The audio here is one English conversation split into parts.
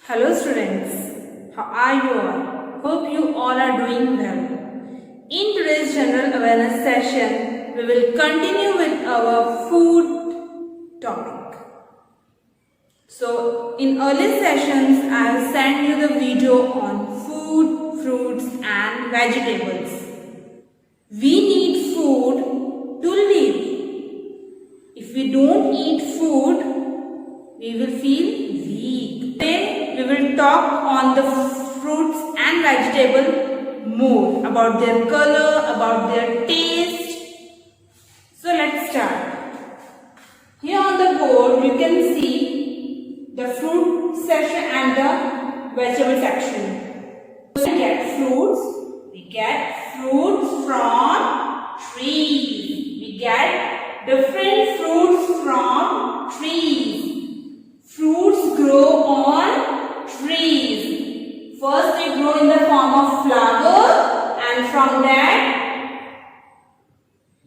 Hello students, how are you all? Hope you all are doing well. In today's general awareness session, we will continue with our food topic. So in earlier sessions, I have sent you the video on food, fruits and vegetables. We need food to live. If we don't eat food, we will feel weak. Today we will talk on the fruits and vegetable more, about their color, about their taste. So let's start. Here on the board you can see the fruit section and the vegetable section. So we get fruits. We get fruits from trees. We get different fruits from trees. Fruits grow on trees. First they grow in the form of flower, and from that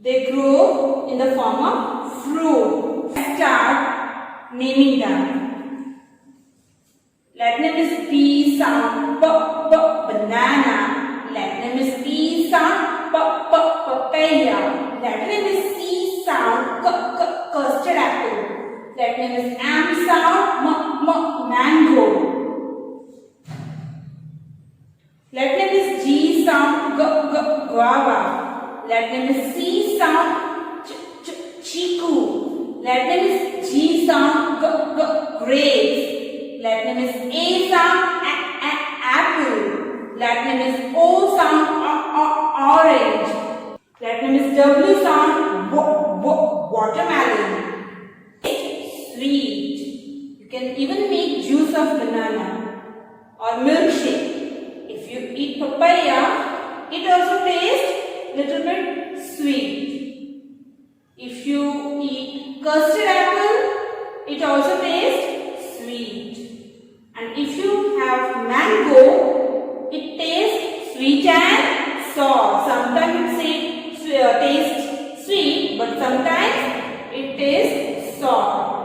they grow in the form of fruit. Let's start naming them. Let name is P sound, banana. Let name is P sound, papaya. Let name is C sound, custard apple. That name is M sound, mango. That name is G sound, guava. That name is C sound, chiku. That name is G sound, grapes. That name is A sound, apple. That name is O sound, orange. That name is W sound, watermelon. Sweet. You can even make juice of banana or milkshake. If you eat papaya, it also tastes little bit sweet. If you eat custard apple, it also tastes sweet. And if you have mango, it tastes sweet and sour. Sometimes it tastes sweet, but sometimes it tastes sour.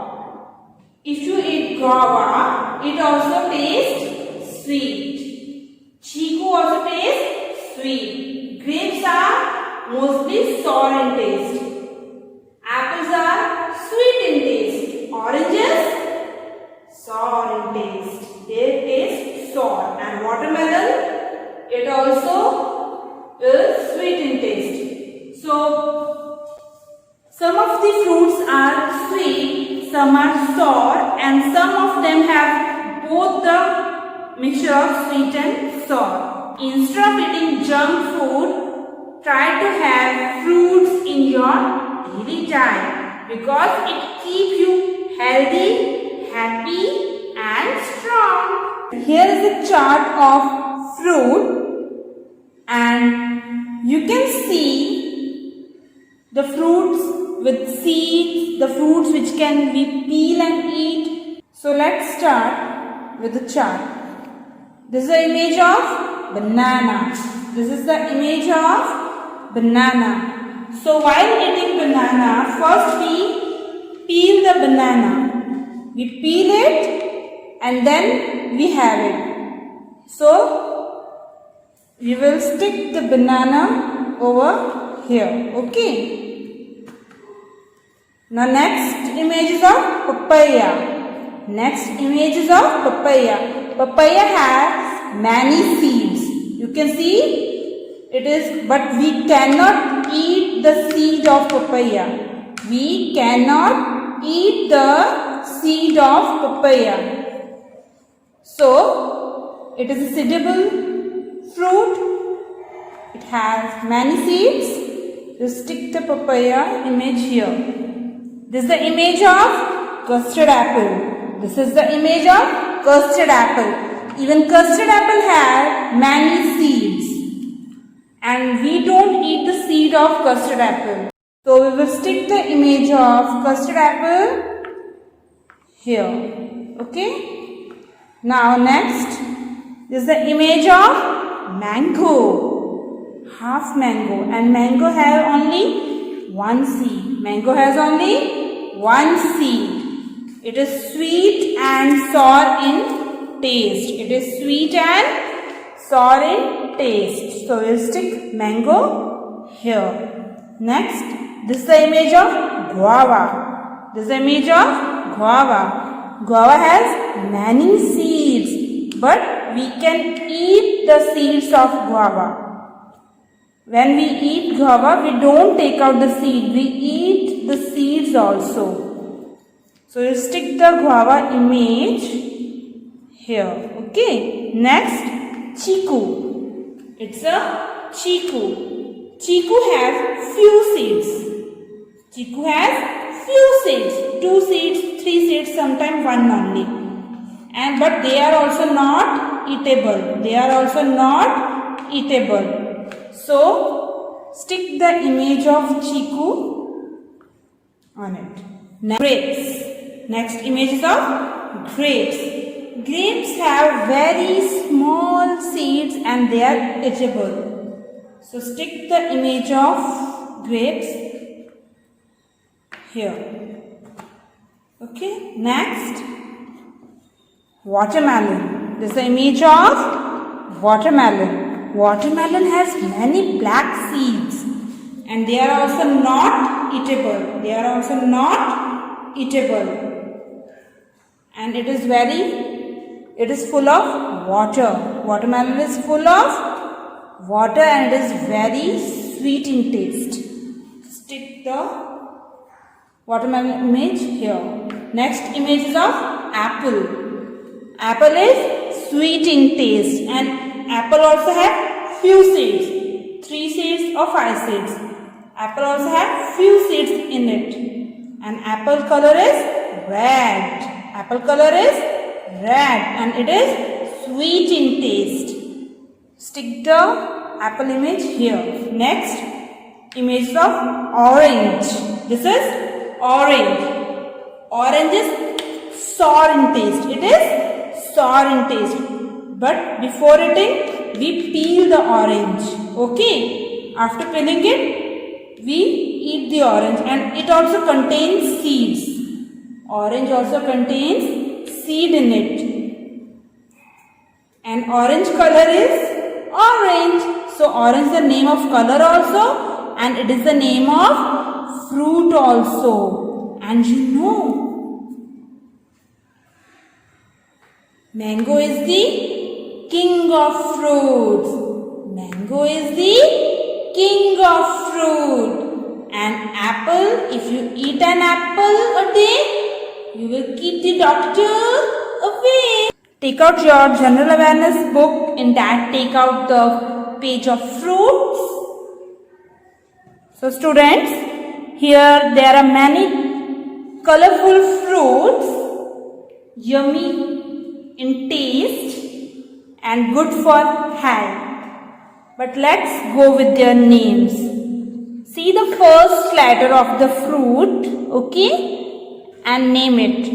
If you eat guava, it also tastes sweet. Chiku also tastes sweet. Grapes are mostly sour in taste. Apples are sweet in taste. Oranges, sour in taste. They taste sour. And watermelon, it also is sweet in taste. So, some of the fruits are sweet, some are sour, and some of them have both the mixture of sweet and sour. Instead of eating junk food, try to have fruits in your daily diet because it keeps you healthy, happy and strong. Here is a chart of fruit and you can see the fruits with seeds, the fruits which can be peel and eat. So let's start with the chart. This is the image of banana. This is the image of banana. So while eating banana, first we peel the banana. We peel it and then we have it. So we will stick the banana over here. Okay. Now next image is of papaya. Next image is of papaya. Papaya has many seeds. You can see it is, but we cannot eat the seed of papaya. We cannot eat the seed of papaya. So it is a edible fruit. It has many seeds. You stick the papaya image here. This is the image of custard apple. This is the image of custard apple. Even custard apple has many seeds. And we don't eat the seed of custard apple. So we will stick the image of custard apple here. Okay. Now next, this is the image of mango. Half mango. And mango has only one seed. Mango has only one seed. It is sweet and sour in taste. It is sweet and sour in taste. So we'll stick mango here. Next, this is the image of guava. This is the image of guava. Guava has many seeds, but we can eat the seeds of guava. When we eat guava, we don't take out the seed. We eat the seeds also. So you stick the guava image here. Okay. Next, chiku. It's a chiku. Chiku has few seeds. Chiku has few seeds. 2 seeds, 3 seeds, sometimes 1 only. But they are also not eatable. They are also not eatable. So stick the image of chiku on it. Grapes. Next image is of grapes. Grapes have very small seeds and they are eatable. So stick the image of grapes here. Okay. Next, watermelon. This is the image of watermelon. Watermelon has many black seeds and they are also not eatable. They are also not eatable. And it is full of water. Watermelon is full of water and it is very sweet in taste. Stick the watermelon image here. Next image is of apple. Apple is sweet in taste and apple also have few seeds. 3 seeds or 5 seeds. Apple also have few seeds in it. And apple color is red. Apple color is red and it is sweet in taste. Stick the apple image here. Next, image of orange. This is orange. Orange is sour in taste. It is sour in taste. But before eating, we peel the orange. Okay. After peeling it, we eat the orange and it also contains seeds. Orange also contains seed in it. And orange color is orange. So orange is the name of color also and it is the name of fruit also. And you know, mango is the king of fruits. Mango is the king of fruit. And apple, if you eat an apple a day, you will keep the doctor away. Take out your general awareness book. In that, take out the page of fruits. So students, here there are many colorful fruits, yummy in taste and good for health. But let's go with their names. See the first letter of the fruit, okay? And name it.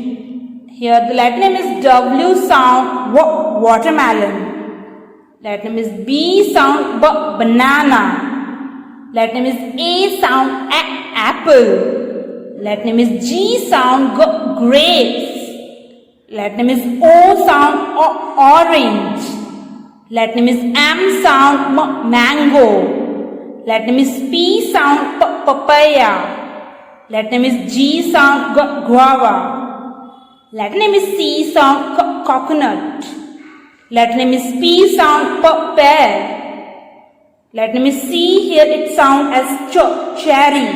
Here the letter name is W sound, watermelon. Letter name is B sound, banana. Letter name is A sound, apple. Letter name is G sound, grapes. Letter name is O sound, orange. Letter name is M sound, mango. Letter name is P sound, papaya. Letter name is G sound, guava. Letter name is C sound, coconut. Letter name is P sound, pear. Letter name is C, here it sound as cherry.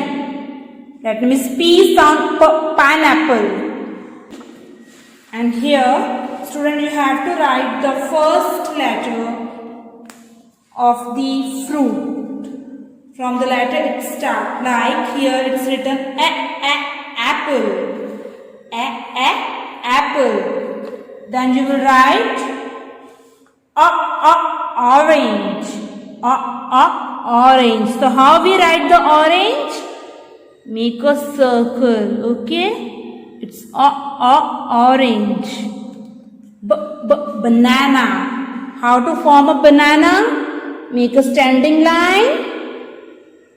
Letter name is P sound, pineapple. And here, student, you have to write the first letter of the fruit. From the letter it starts, like here it's written apple. Apple. Then you will write orange. Orange. So how we write the orange? Make a circle, okay? It's orange. Banana. How to form a banana? Make a standing line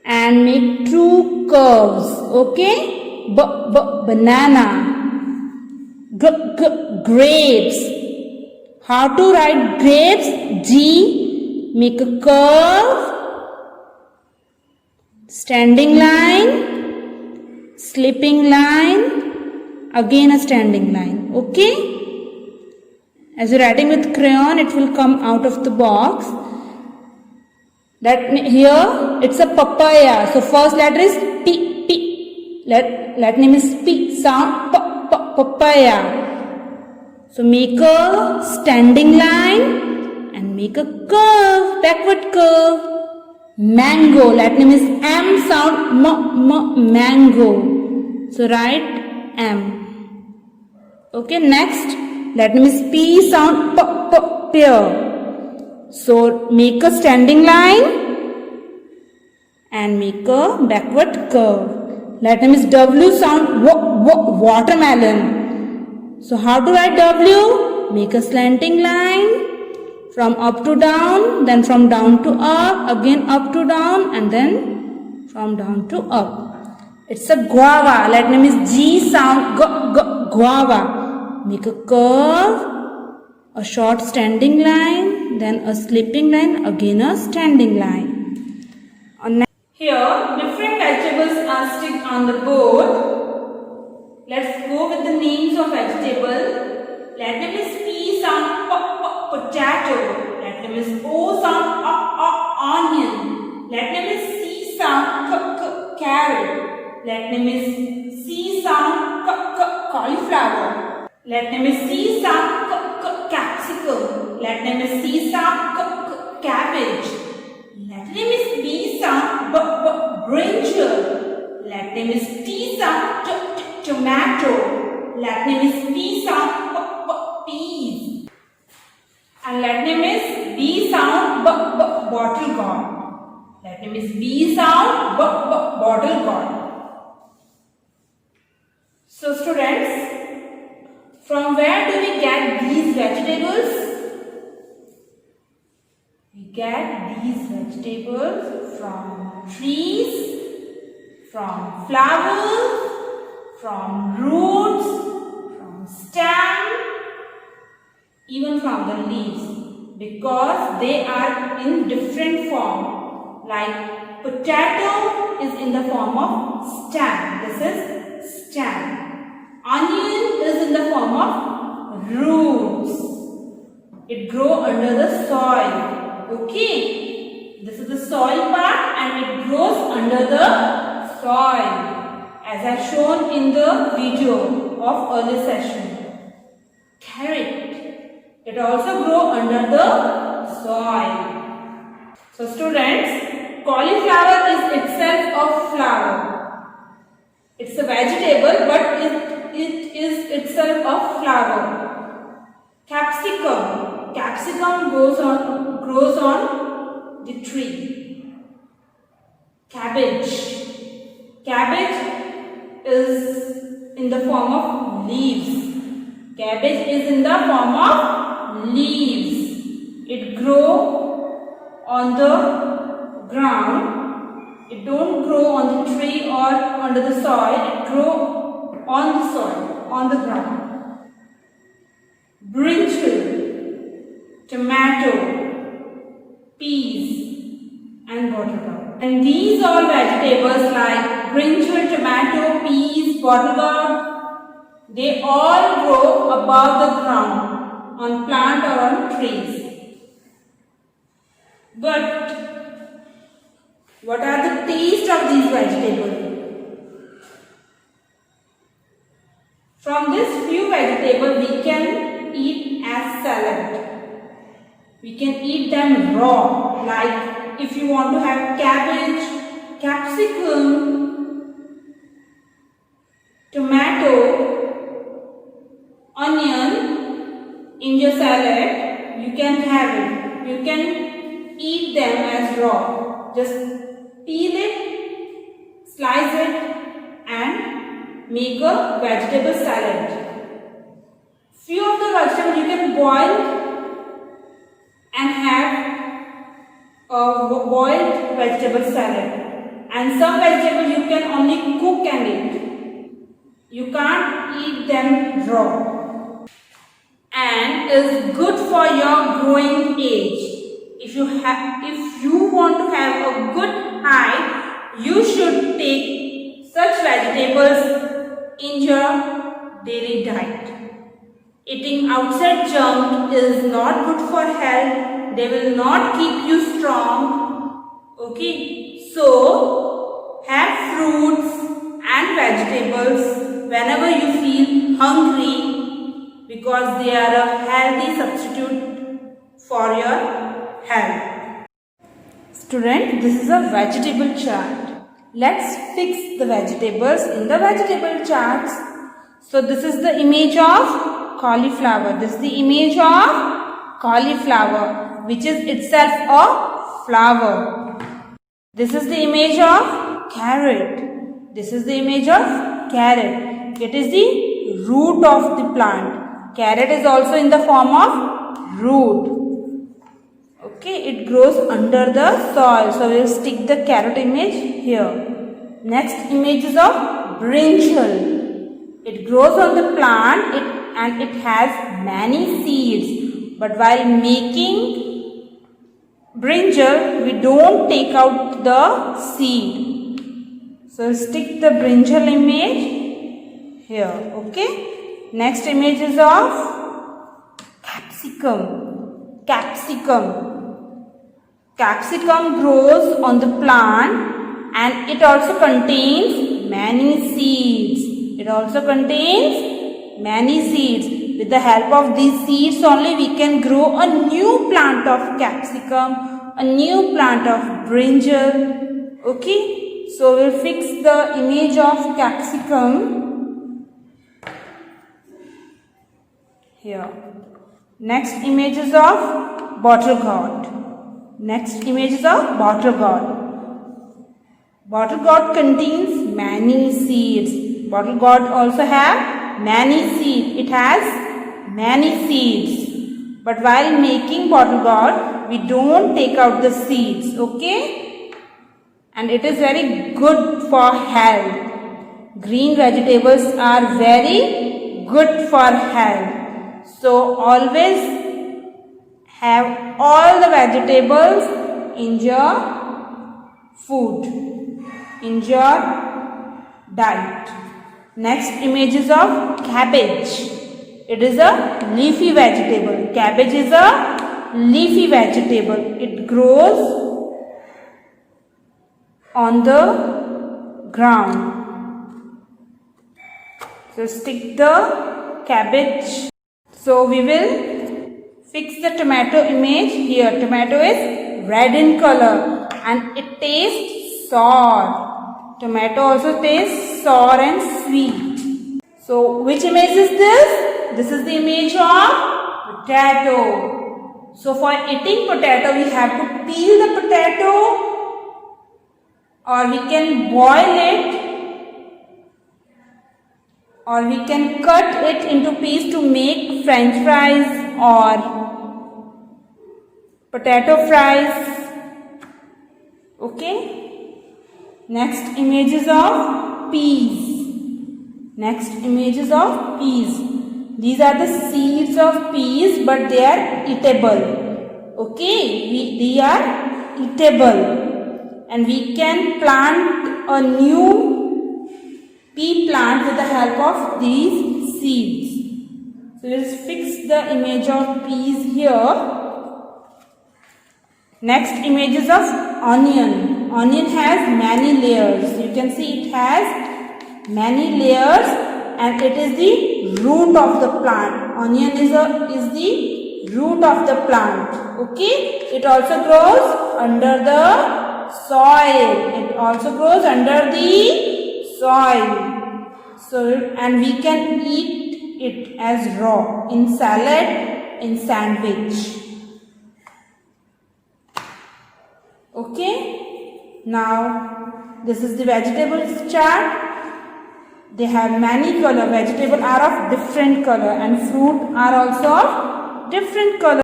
and make 2 curves, okay? Banana. Grapes. How to write grapes? G. Make a curve, standing line, slipping line, again a standing line. Okay? As you're writing with crayon, it will come out of the box. That here it's a papaya. So first letter is P. P. Let name is P. Sound papaya. So make a standing line and make a curve, backward curve. Mango. Let name is M. Sound mango. So write M. Okay. Next, let name is P. Sound pear. So make a standing line and make a backward curve. Let name is W. Sound watermelon. So how to write W? Make a slanting line from up to down, then from down to up, again up to down, and then from down to up. It's a guava. Let name is G. Sound guava. Make a curve, a short standing line, then a slipping line, again a standing line. Here, different vegetables are stick on the board. Let's go with the names of vegetable. Let them is P sound potato. Let them is O sound onion. Let them is C sound carrot. Let them is C sound cauliflower. Let them is C sound capsicum. Let them is C sound cabbage. Let them is B sound brinjal. Let them is T sound tomato. Let name is P sound peas. And let name is B sound bottle gourd. Let name is B sound bottle gourd. So students, from where do we get these vegetables? We get these vegetables from trees, from flowers, from roots, from stem, even from the leaves, because they are in different form. Like potato is in the form of stem. This is stem. Onion is in the form of roots. It grows under the soil. Okay. This is the soil part and it grows under the soil, as I shown in the video of early session. Carrot. It also grows under the soil. So students, cauliflower is itself a flower. It's a vegetable, but it is itself a flower. Capsicum. Capsicum grows on the tree. Cabbage. Cabbage is in the form of leaves. Cabbage is in the form of leaves. It grows on the ground. It don't grow on the tree or under the soil. It grows on the soil, on the ground. Brinjal, tomato, peas and bottle gourd. And these all vegetables like brinjal, tomato, peas, bottle gourd, they all grow above the ground on plant or on trees. But what are the taste of these vegetables? From this few vegetables we can eat as salad. We can eat them raw, like if you want to have cabbage, capsicum, tomato, onion in your salad, you can have it. You can eat them as raw. Just peel it, slice it and make a vegetable salad. Few of the vegetables you can boil and have a boiled vegetable salad, and some vegetables you can only cook and eat. You can't eat them raw. and is good for your growing age. If you want to have a good height, you should take such vegetables in your daily diet. Eating outside junk is not good for health. They will not keep you strong. Okay, so have fruits and vegetables whenever you feel hungry, because they are a healthy substitute for your health. Student, this is a vegetable chart. Let's fix the vegetables in the vegetable charts. So this is the image of cauliflower. This is the image of cauliflower, which is itself a flower. This is the image of carrot. This is the image of carrot. It is the root of the plant. Carrot is also in the form of root. Okay, it grows under the soil. So we will stick the carrot image here. Next image is of brinjal. It grows on the plant and it has many seeds. But while making brinjal, we don't take out the seed. So stick the brinjal image here. Okay. Next image is of capsicum. Capsicum grows on the plant and it also contains many seeds. With the help of these seeds only we can grow a new plant of capsicum, a new plant of brinjal. Okay. So we'll fix the image of capsicum here. Next image is of bottle gourd. Bottle gourd contains many seeds. Bottle gourd also have many seeds. It has many seeds. But while making bottle gourd, we don't take out the seeds. Okay. And it is very good for health. Green vegetables are very good for health. So always have all the vegetables in your food, in your diet. Next image is of cabbage. It is a leafy vegetable. Cabbage is a leafy vegetable. It grows on the ground. So stick the cabbage. So we will fix the tomato image here. Tomato is red in color and it tastes sour. Tomato also tastes sour and sweet. So which image is this? This is the image of potato. So for eating potato, we have to peel the potato, or we can boil it, or we can cut it into pieces to make french fries or potato fries. Okay. Next image is of peas. These are the seeds of peas, but they are eatable. Okay. They are eatable. And we can plant a new pea plant with the help of these seeds. So let's fix the image of peas here. Next image is of onion. Onion has many layers. You can see it has many layers and it is the root of the plant. Onion is the root of the plant. Okay. It also grows under the soil. So, and we can eat it as raw in salad, in sandwich. Okay. Now, this is the vegetables chart. They have many color. Vegetables are of different color and fruit are also of different color.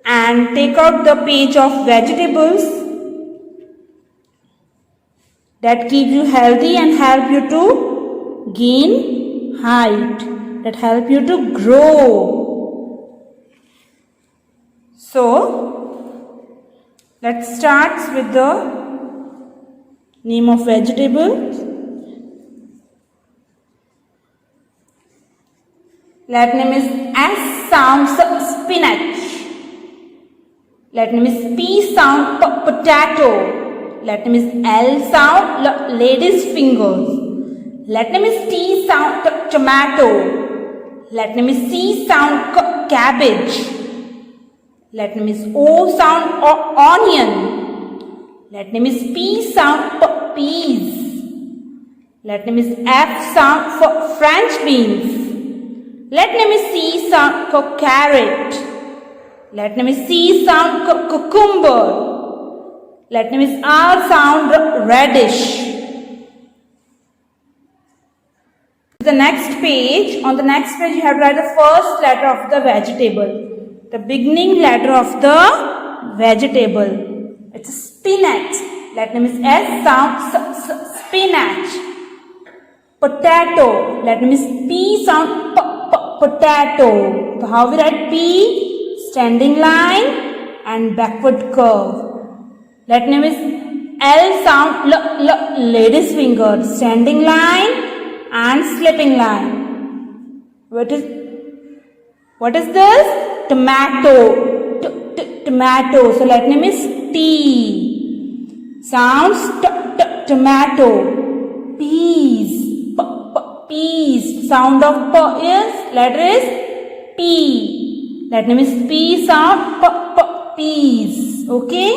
And take out the page of vegetables that keep you healthy and help you to gain height, that help you to grow. So let's start with the name of vegetable. Latin name is S sound spinach. Latin name is P sound potato. Latin name is L sound lady's fingers. Latin name is T sound tomato. Latin name is C sound cabbage. Latin name is O sound onion. Latin name is P sound peas. Latin name is F sound for French beans. Latin name is C sound for carrot. Latin name is C sound cucumber. Latin name is R sound radish. The next page, on the next page you have to write the first letter of the vegetable. The beginning letter of the vegetable. It's spinach. Latin name is S sound spinach. Potato. Latin name is P sound potato. So how we write P? Standing line and backward curve. Latin name is L sound lady's finger. Standing line and slipping line. What is this? Tomato. Tomato. So Latin name is T. Sounds tomato. Peas. Peas. Sound of P is letter is P. Latin name is P sound peas. Okay.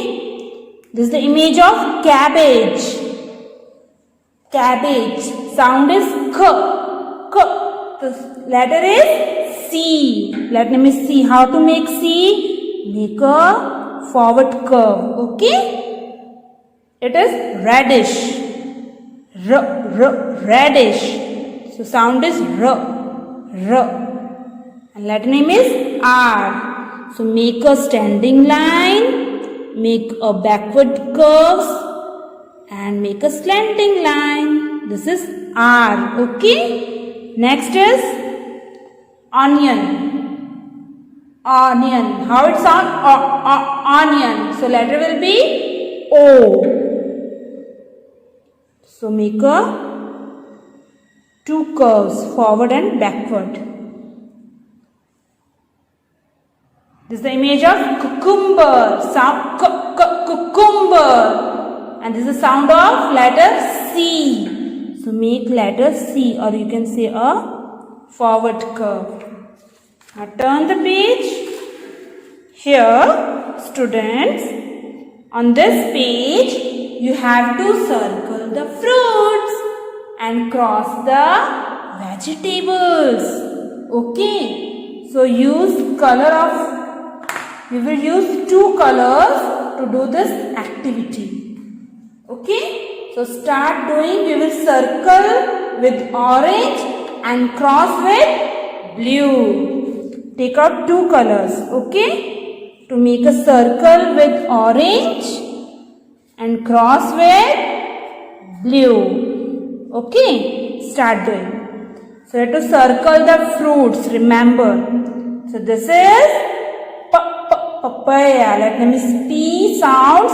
This is the image of cabbage. Cabbage. Sound is K. The letter is C. Letter name is C. How to make C? Make a forward curve. Okay. It is radish. Radish. So sound is R. And letter name is R. So make a standing line. Make a backward curve. And make a slanting line. This is R. Okay. Next is onion. Onion. How it sound? Onion. So letter will be O. So make a two curves, forward and backward. This is the image of cucumber. Sound cucumber. And this is the sound of letter C. So make letter C, or you can say a forward curve. Now turn the page. Here, students, on this page, you have to circle the fruits and cross the vegetables. Okay. So use we will use two colors to do this activity. Okay. So start doing. We will circle with orange and cross with blue. Take out two colors. Okay. To make a circle with orange and cross with blue. Okay. Start doing. So you have to circle the fruits. Remember. So this is papaya. Let name is P sounds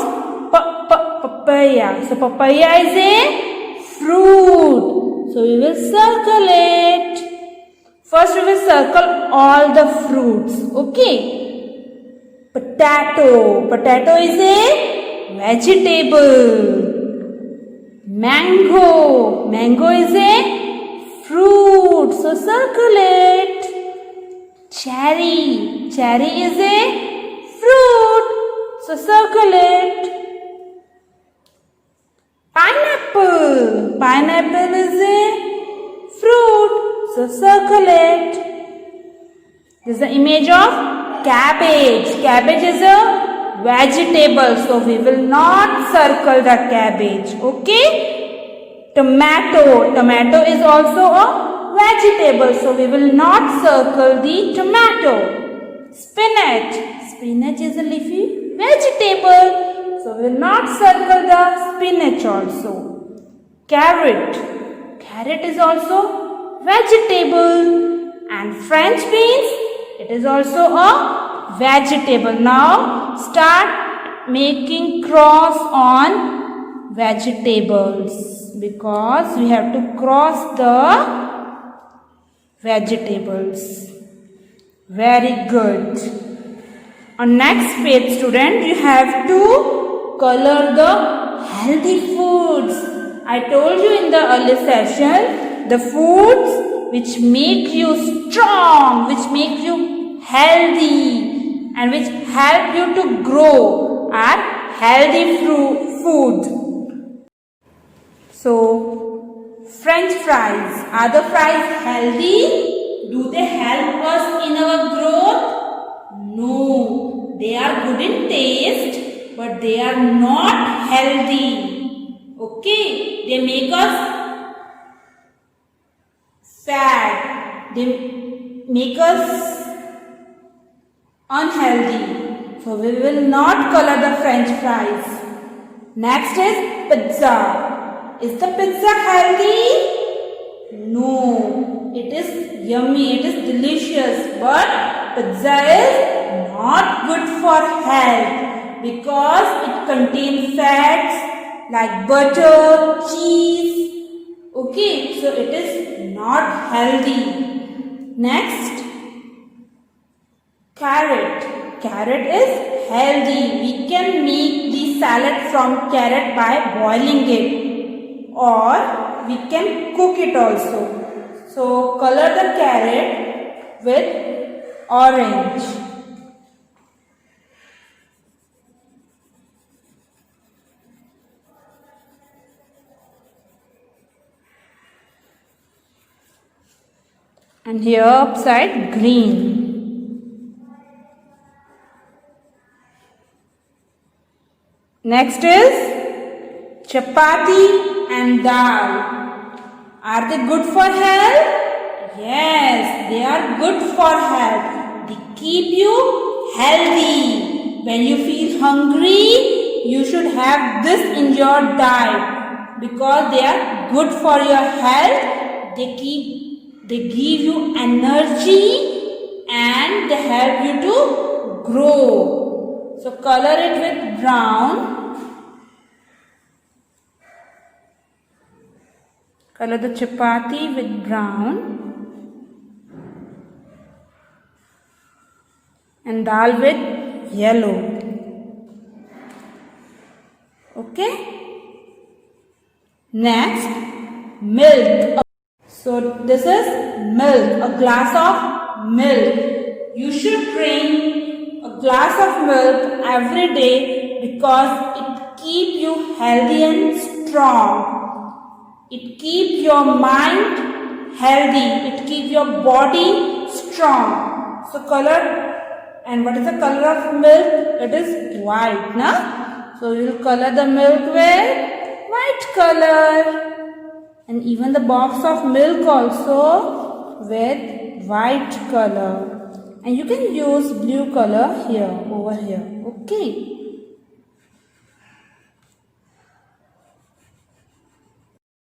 papaya. So papaya is a fruit. So we will circle it. First we will circle all the fruits. Okay. Potato. Potato is a vegetable. Mango. Mango is a fruit. So circle it. Cherry. Cherry is a fruit. So circle it. Pineapple. Pineapple is a fruit. So circle it. This is the image of cabbage. Cabbage is a vegetable. So we will not circle the cabbage. Okay. Tomato. Tomato is also a vegetable. So we will not circle the tomato. Spinach. Spinach is a leafy vegetable. So we will not circle the spinach also. Carrot. Carrot is also vegetable. And French beans, it is also a vegetable. Now start making cross on vegetables because we have to cross the vegetables. Very good. On next page, student, you have to color the healthy foods. I told you in the early session, the foods which make you strong, which make you healthy and which help you to grow are healthy food. So, French fries. Are the fries healthy? Do they help us in our growth? No. They are good in taste, but they are not healthy. Okay, they make us fat. They make us unhealthy. So we will not color the French fries. Next is pizza. Is the pizza healthy? No. It is yummy. It is delicious. But pizza is not good for health because it contains fats like butter, cheese. Okay, so it is not healthy. Next, carrot. Carrot is healthy. We can make the salad from carrot by boiling it, or we can cook it also. So color the carrot with orange. And here upside green. Next is chapati and dal. Are they good for health? Yes, they are good for health. They keep you healthy. When you feel hungry, you should have this in your diet because they are good for your health. They give you energy and they help you to grow. So color it with brown. Color the chapati with brown and dal with yellow. Okay. Next, milk. So this is milk, a glass of milk. You should drink a glass of milk every day because it keeps you healthy and strong. It keeps your mind healthy. It keeps your body strong. So color, and what is the color of milk? It is white, na? So you will color the milk with white color. And even the box of milk also with white color. And you can use blue color here, over here. Okay.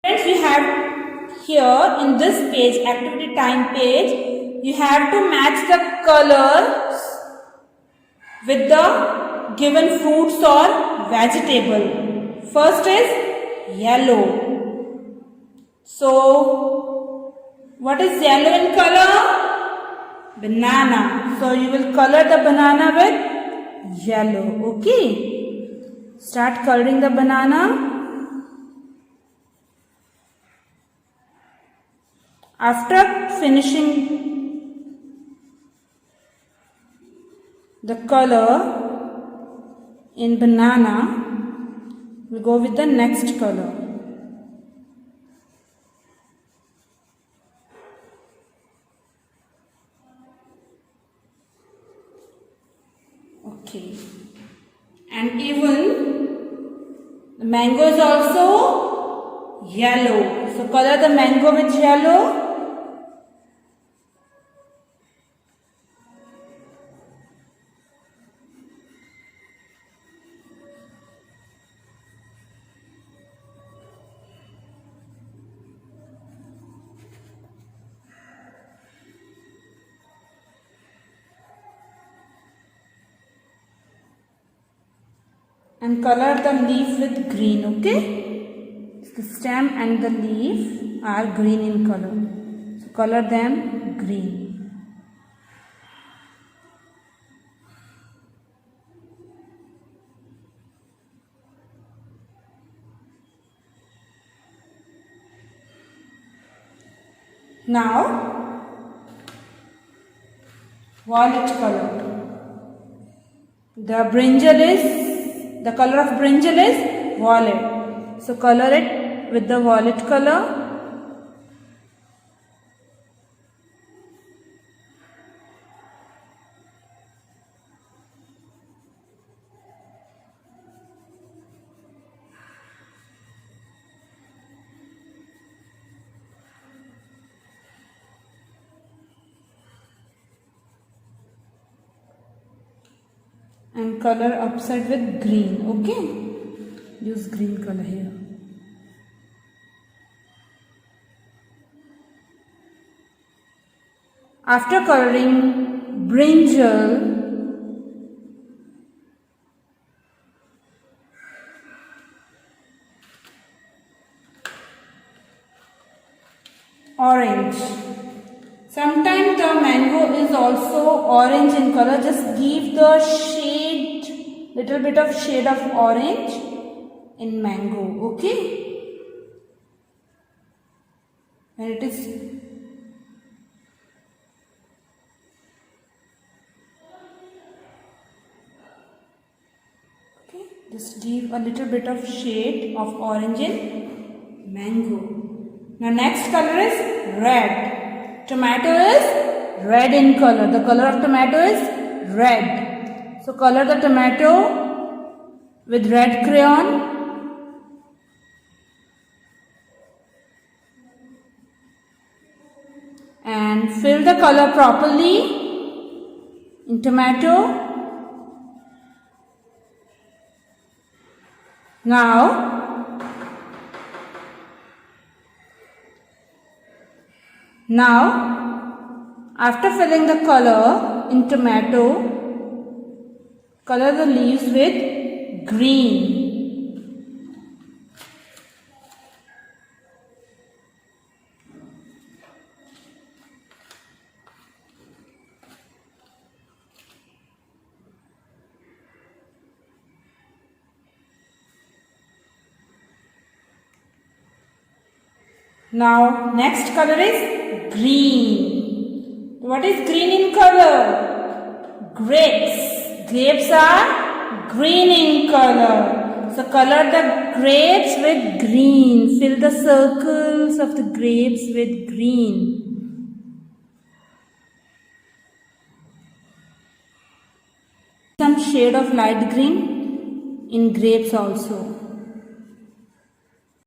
Friends, we have here in this page, activity time page, you have to match the colors with the given fruits or vegetable. First is yellow. So, what is yellow in color? Banana. So, you will color the banana with yellow. Okay. Start coloring the banana. After finishing the color in banana, we go with the next color. Okay, and even the mango is also yellow. So color the mango with yellow. and color the leaf with green. Okay, the stem and the leaf are green in color, so color them green. Now violet color. The color of brinjal is violet. So color it with the violet color. And color upside with green. Okay, use green color here. After coloring brinjal, orange. Sometimes the mango is also orange in color. Just give the shade, little bit of shade of orange in mango. Okay, and it is okay. Just give a little bit of shade of orange in mango. Now next color is red. Tomato is red in color. The color of tomato is red. So color the tomato with red crayon. And fill the color properly in tomato. Now, after filling the color in tomato, color the leaves with green. Now, next color is green. What is green in color? Grapes. Grapes are green in color. So, color the grapes with green. Fill the circles of the grapes with green. Some shade of light green in grapes also.